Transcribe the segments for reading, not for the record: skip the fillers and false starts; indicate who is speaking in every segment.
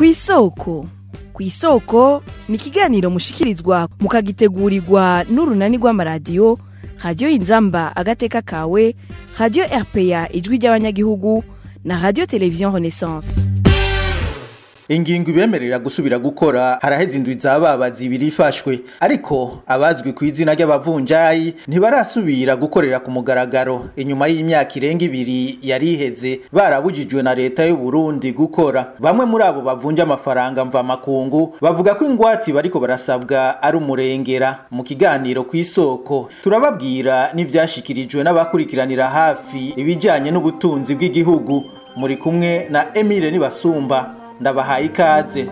Speaker 1: Kw'isoko. Kw'isoko ni ikiganiro mushikirizwa mukagitegurirwa n'urunani rw'amaradiyo Radio Inzamba agateka kawe, Radio RPA ijwi ry'abanyagihugu na Radio Television Renaissance.
Speaker 2: Ingingo ibemerera gusubira gukora haraheze indwi zababa zibiri ifashwe, ariko abazwi ku izina ry'abavunjayi ntibarasubira gukorera ku mugaragaro inyuma y'imyaka irenga 2 yariheze barabujijwe na leta y'u Burundi gukora. Bamwe muri abo bavunja amafaranga mva makungu bavuga ko ingwati bariko barasabwa ari umurengera. Mu kiganiro kw'isoko turababwira n'ivyashikirijwe n'abakurikiranira hafi ibijanye n'ubutunzi bw'igihugu. Muri kumwe na Emile Nibasumba. Ndabahaye ikaze.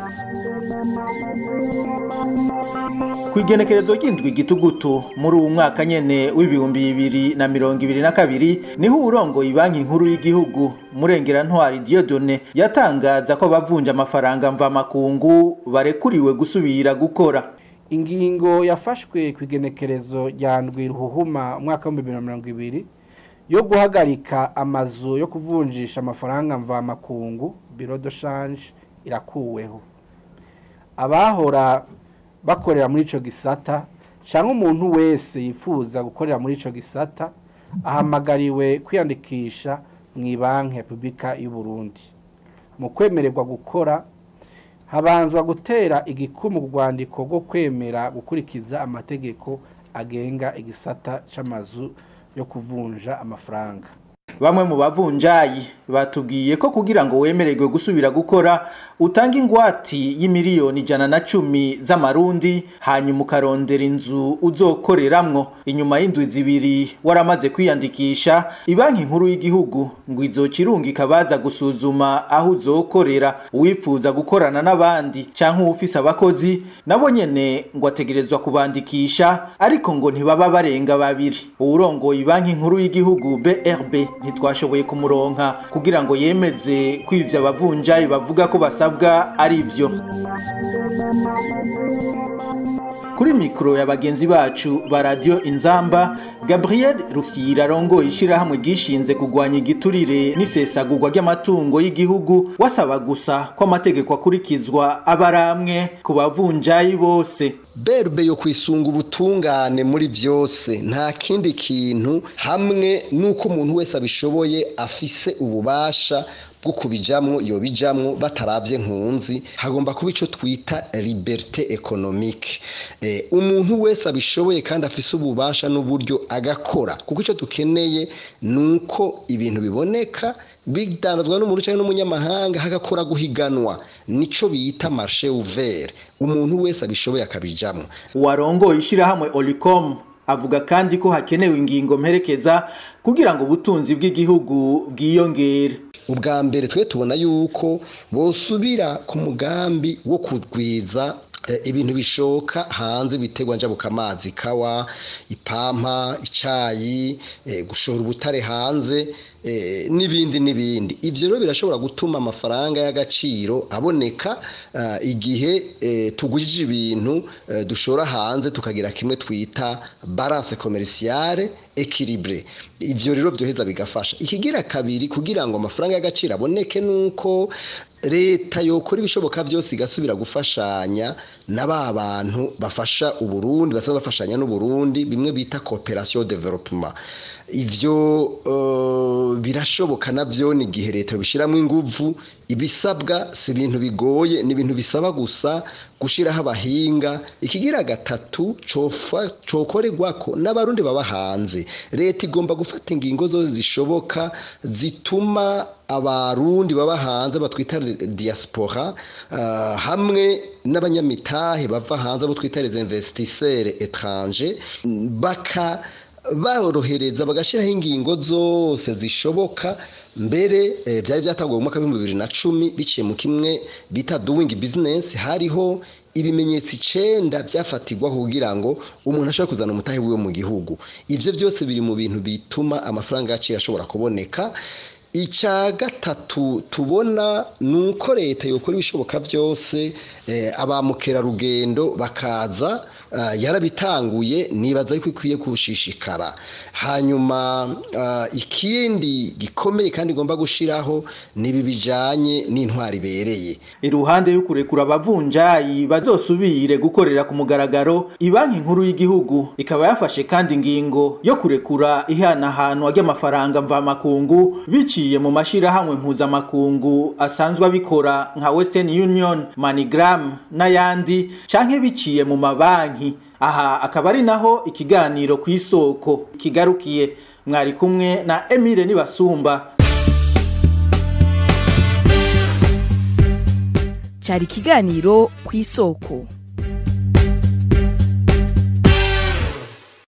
Speaker 2: Kwigenekerezo ry'indwi gitugutu muri uwo mwaka nyene w'2022 niho urongoye Banki Nkuru y'Igihugu Murengera Ntwari Dieudonné yatangaza ko bavunja amafaranga mva makungu barekuriwe gusubira gukora.
Speaker 3: Ingingo yafashwe kwigenekerezo rya ndwi ruhuhuma umwaka wa 2022 yo guhagarika amazu yo kuvunjisha amafaranga mva makungu Bureau de change irakuweho. Abahora bakorera muri ico gisata canke umuntu wese yifuza gukorera muri ico gisata ahamagariwe kwiyandikisha mu Banki Republika y'u Burundi. Mu kwemererwa gukora habanzwa gutera igikumu rwandiko rwo kwemera gukurikiza amategeko agenga igisata c'amazu yo kuvunja amafaranga.
Speaker 2: Bamwe mu bavunjayi batubwiye ko kugira ngo wemererwe gusubira gukora utanga ingwati y'imiliyoni 110 z'amarundi hanyuma ukarondera inzu uzokoreramwo. Inyuma y'indwi zibiri waramaze kwiyandikisha, Banki Nkuru y'Igihugu ngo izocirungika baza gusuzuma aho uzokorera. Uwifuza gukorana n'abandi canke ufise abakozi nabo nyene ngo ategerezwa kubandikisha, ariko ngo ntibaba barenga 2. Urongoye Banki Nkuru y'Igihugu BRB ntitwashoboye kumuronka kugira ngo yemeze kwivya abavunjayi bavuga ko basabwa ari ivyo. Kuri mikro ya bagenzi bacu ba Radio Inzamba, Gabriel Rufyira rongo ishirahamwe gishinze kugwanya igiturire n'isesagurwa ry'amatungo y'igihugu wasaba gusa ko amategeko akurikizwa abaramwe ku bavunjayi bose.
Speaker 4: Berbe yo kwisunga ubutungane muri byose nta kindi kintu hamwe nuko umuntu wese abishoboye afise ububasha bwo kubijamwo yobijamwo bataravye nkunzi. Hagomba kuba ico twita liberté économique. Umuntu wese abishoboye kandi afise ububasha n'uburyo agakora, kuko ico dukeneye nuko ibintu biboneka bigdanazwa n'umuntu cyangwa n'umunyamahanga hagakora guhiganwa, nico bita marché ouvert. Umuntu wese abishoboye akabijamwo.
Speaker 2: Warongo ishirahamwe Olicom avuga kandi ko hakenewe ingingo mperekeza kugira ngo ubutunzi bw'igihugu bwiyongere.
Speaker 4: Ubwa mbere twe tubona yuko bosubira ku mugambi wo kugwiza ibintu bishoka hanze bitegwa njabuka amazi, kawa, ipampa, icayi, gushora ubutare hanze, n'ibindi. Ivyo rero birashobora gutuma amafaranga y'agaciro aboneka igihe tugujije ibintu dushora hanze tukagira kimwe twita balance commerciale équilibrée. Ivyo rero byoheza bigafasha. Ikigira kabiri kugira ngo amafaranga y'agaciro aboneke nuko leta yokora ibishoboka byose igasubira gufashanya n'aba bantu bafasha Uburundi, basaba bafashanya n'Uburundi, bimwe bita coopération développement. Ivyo birashoboka navyo ni gihe leta bishiramo inguvu. Ibisabwa si ibintu bigoye, ni ibintu bisaba gusa gushiraho abahinga. Ikigira gatatu cokorerwako n'abarundi baba hanze. Leta igomba gufata ingingo zose zishoboka zituma abarundi baba hanze batwita diaspora hamwe n'abanyamitahe bava hanze abo twita les investisseurs étrangers borohereza bagashiraho ingingo zose zishoboka. Mbere byari byatanguye mu mwaka wa 2010 biciye mu kimwe bita doing business. Hariho ibimenyetso 9 byafatirwa kugira ngo umuntu ashobora kuzana umutahe wiwe mu gihugu. Ivyo byose biri mu bintu bituma amafaranga yacu ashobora kuboneka. Ica gatatu tubona nuko leta yokora ibishoboka byose abamukera rugendo bakaza yarabitanguye nibaza yuko ikwiye kushishikara. Hanyuma ikindi gikomeye kandi igomba gushiraho nibi bijanye n'intwari bereye.
Speaker 2: Iruhande y'ukurekura abavunjayi bazosubire gukorera ku mugaragaro, ibanki nkuru y'igihugu ikaba yafashe kandi ingingo yo kurekura ihanahanwa ry'amafaranga mvamakungu biciye mu mashirahamwe mpuzamakungu asanzwe abikora nka Western Union, MoneyGram n'ayandi, canke biciye mu mabanki. Aha akaba ari naho ikiganiro ku isoko kigarukiye. Mwari kumwe na Emile Nibasumba.
Speaker 1: Cari ikiganiro ku isoko.